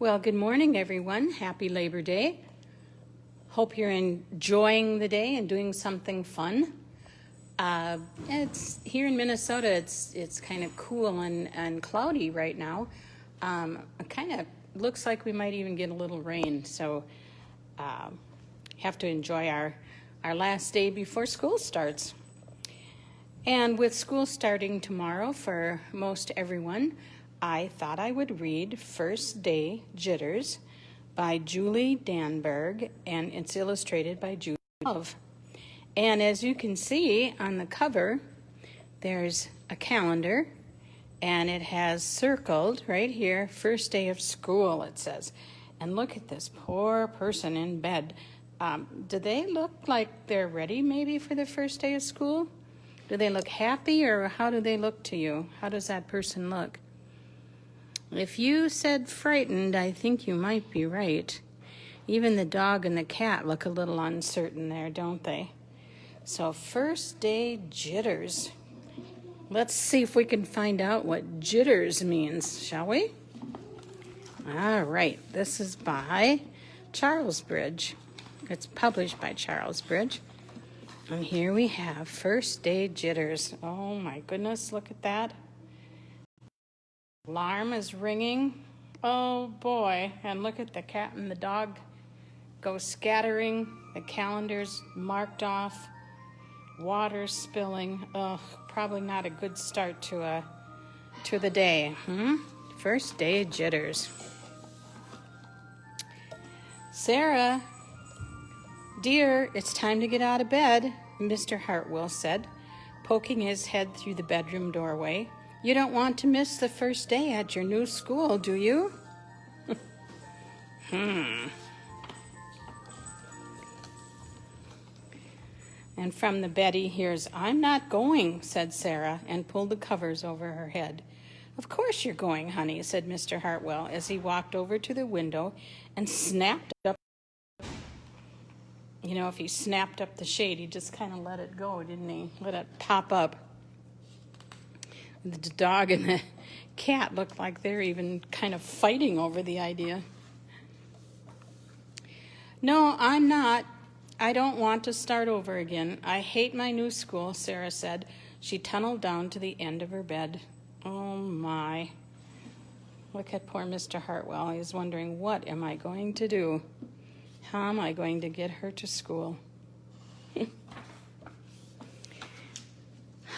Well, good morning, everyone. Happy Labor Day. Hope you're enjoying the day and doing something fun. It's here in Minnesota. It's kind of cool and cloudy right now. It kind of looks like we might even get a little rain. So, have to enjoy our last day before school starts. And with school starting tomorrow for most everyone, I thought I would read First Day Jitters by Judy Danneberg, and it's illustrated by Judy. And as you can see on the cover, there's a calendar, and it has circled right here, first day of school, it says. And look at this poor person in bed. Do they look like they're ready maybe for the first day of school? Do they look happy, or how do they look to you? How does that person look? If you said frightened, I think you might be right. Even the dog and the cat look a little uncertain there, don't they? So first day jitters. Let's see if we can find out what jitters means, shall we? All right, this is by Charles Bridge. It's published by Charles Bridge. And here we have first day jitters. Oh my goodness, look at that. Alarm is ringing. Oh boy, and look at the cat and the dog go scattering. The calendar's marked off. Water spilling. Oh, probably not a good start to the day. First day jitters. Sarah, dear, it's time to get out of bed, Mr. Hartwell said, poking his head through the bedroom doorway. You don't want to miss the first day at your new school, do you? And from the bed he hears, I'm not going, said Sarah, and pulled the covers over her head. Of course you're going, honey, said Mr. Hartwell as he walked over to the window and snapped up. You know, if he snapped up the shade, he just kind of let it go, didn't he? Let it pop up. The dog and the cat look like they're even kind of fighting over the idea. No, I'm not. I don't want to start over again. I hate my new school, Sarah said. She tunneled down to the end of her bed. Oh, my. Look at poor Mr. Hartwell. He's wondering, what am I going to do? How am I going to get her to school?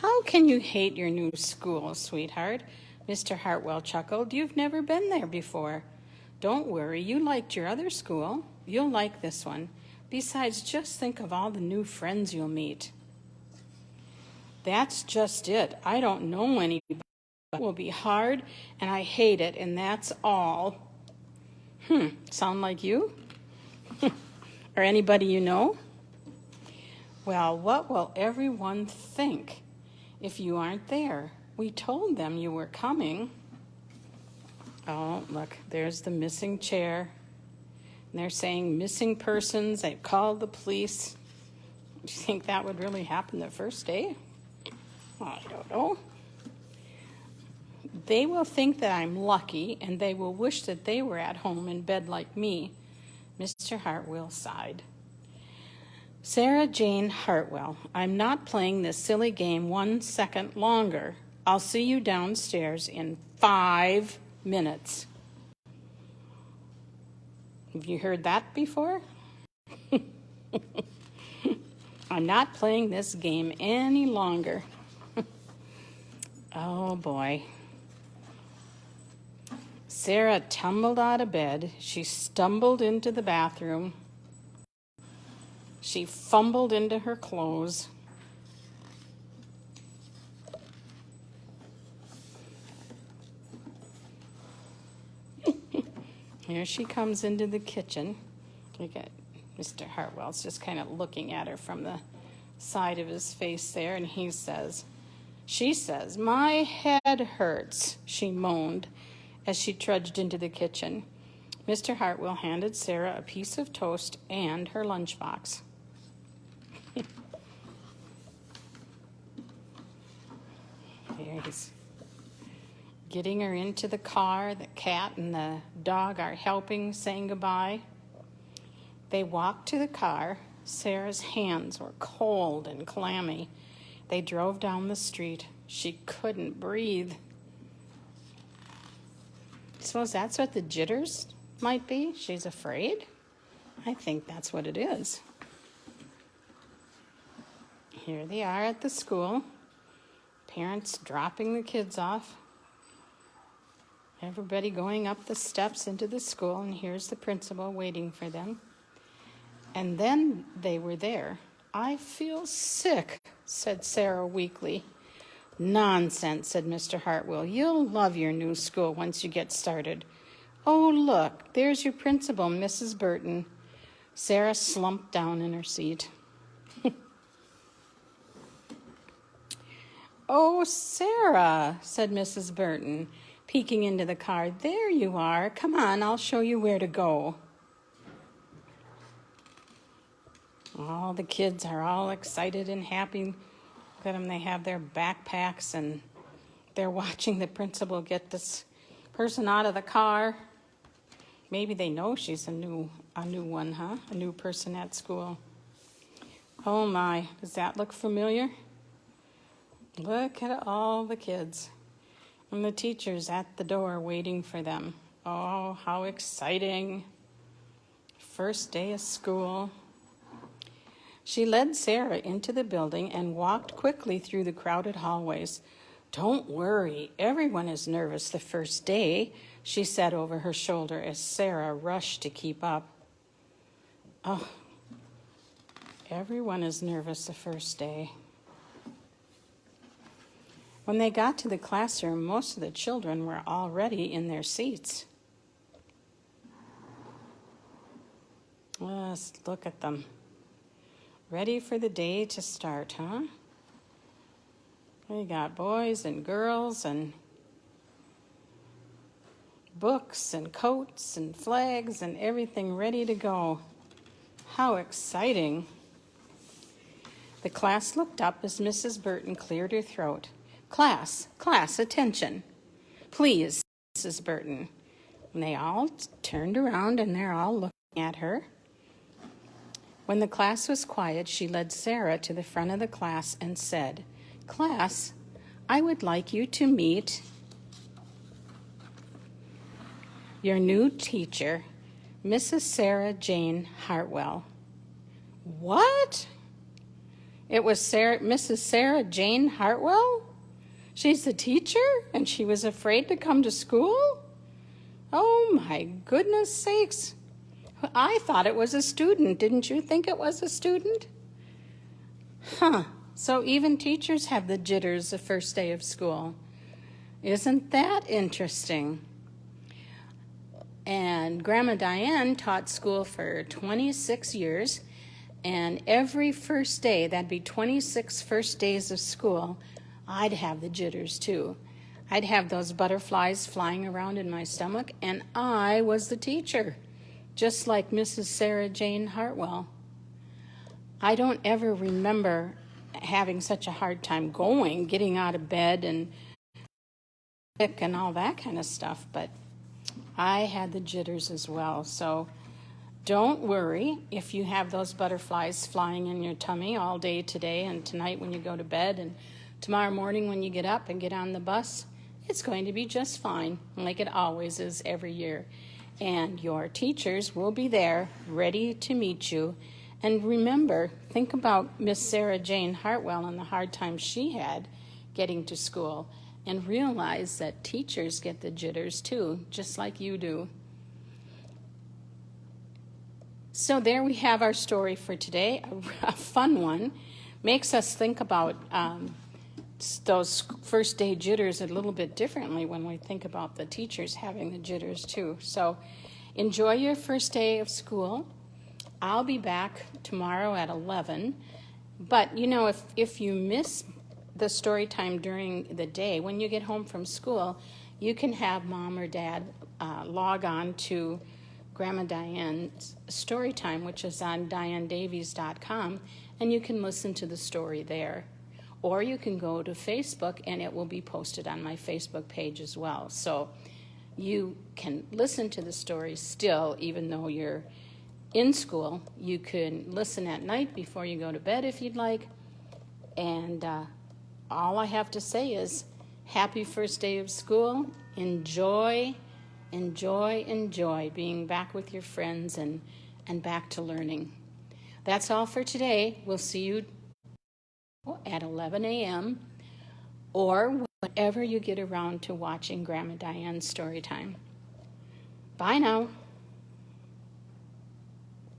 How can you hate your new school, sweetheart? Mr. Hartwell chuckled. You've never been there before. Don't worry, you liked your other school. You'll like this one. Besides, just think of all the new friends you'll meet. That's just it. I don't know anybody. It will be hard, and I hate it, and that's all. Sound like you? Or anybody you know? Well, what will everyone think if you aren't there? We told them you were coming. Oh, look, there's the missing chair. And they're saying missing persons. They've called the police. Do you think that would really happen the first day? I don't know. They will think that I'm lucky, and they will wish that they were at home in bed like me. Mr. Hartwell sighed. Sarah Jane Hartwell, I'm not playing this silly game 1 second longer. I'll see you downstairs in 5 minutes. Have you heard that before? I'm not playing this game any longer. Oh boy. Sarah tumbled out of bed. She stumbled into the bathroom. She fumbled into her clothes. Here she comes into the kitchen. Look at Mr. Hartwell's just kind of looking at her from the side of his face there, and she says, my head hurts, she moaned as she trudged into the kitchen. Mr. Hartwell handed Sarah a piece of toast and her lunchbox. There he's getting her into the car. The cat and the dog are helping, saying goodbye. They walked to the car. Sarah's hands were cold and clammy. They drove down the street. She couldn't breathe. Suppose that's what the jitters might be? She's afraid? I think that's what it is. Here they are at the school. Parents dropping the kids off. Everybody going up the steps into the school, and here's the principal waiting for them. And then they were there. I feel sick, said Sarah weakly. Nonsense, said Mr. Hartwell. You'll love your new school once you get started. Oh, look, there's your principal, Mrs. Burton. Sarah slumped down in her seat. Oh, Sarah, said Mrs. Burton, peeking into the car. There you are. Come on, I'll show you where to go. All the kids are all excited and happy. Look at them, they have their backpacks and they're watching the principal get this person out of the car. Maybe they know she's a new one, huh? A new person at school. Oh my, does that look familiar? Look at all the kids and the teachers at the door waiting for them. Oh, how exciting. First day of school. She led Sarah into the building and walked quickly through the crowded hallways. Don't worry, everyone is nervous the first day, she said over her shoulder as Sarah rushed to keep up. Oh, everyone is nervous the first day. When they got to the classroom, most of the children were already in their seats. Just look at them. Ready for the day to start, huh? We got boys and girls and books and coats and flags and everything ready to go. How exciting. The class looked up as Mrs. Burton cleared her throat. Class, attention. Please, Mrs. Burton. And they all turned around and they're all looking at her. When the class was quiet, she led Sarah to the front of the class and said, Class, I would like you to meet your new teacher, Mrs. Sarah Jane Hartwell. What? It was Mrs. Sarah Jane Hartwell? She's the teacher and she was afraid to come to school? Oh my goodness sakes. I thought it was a student. Didn't you think it was a student? Huh. So even teachers have the jitters the first day of school. Isn't that interesting? And Grandma Diane taught school for 26 years, and every first day, that'd be 26 first days of school, I'd have the jitters too. I'd have those butterflies flying around in my stomach, and I was the teacher, just like Mrs. Sarah Jane Hartwell. I don't ever remember having such a hard time getting out of bed and all that kind of stuff, but I had the jitters as well. So don't worry if you have those butterflies flying in your tummy all day today and tonight when you go to bed and tomorrow morning when you get up and get on the bus. It's going to be just fine, like it always is every year. And your teachers will be there ready to meet you. And remember, think about Miss Sarah Jane Hartwell and the hard time she had getting to school, and realize that teachers get the jitters too, just like you do. So there we have our story for today, a fun one. Makes us think about those first day jitters a little bit differently when we think about the teachers having the jitters too. So enjoy your first day of school. I'll be back tomorrow at 11. But, you know, if you miss the story time during the day, when you get home from school, you can have Mom or Dad log on to Grandma Diane's story time, which is on dianedavies.com, and you can listen to the story there. or you can go to Facebook and it will be posted on my Facebook page as well. So you can listen to the stories still, even though you're in school. You can listen at night before you go to bed if you'd like. And all I have to say is happy first day of school. Enjoy, enjoy, enjoy being back with your friends and back to learning. That's all for today. We'll see you at 11 a.m. or whenever you get around to watching Grandma Diane's story time. Bye now.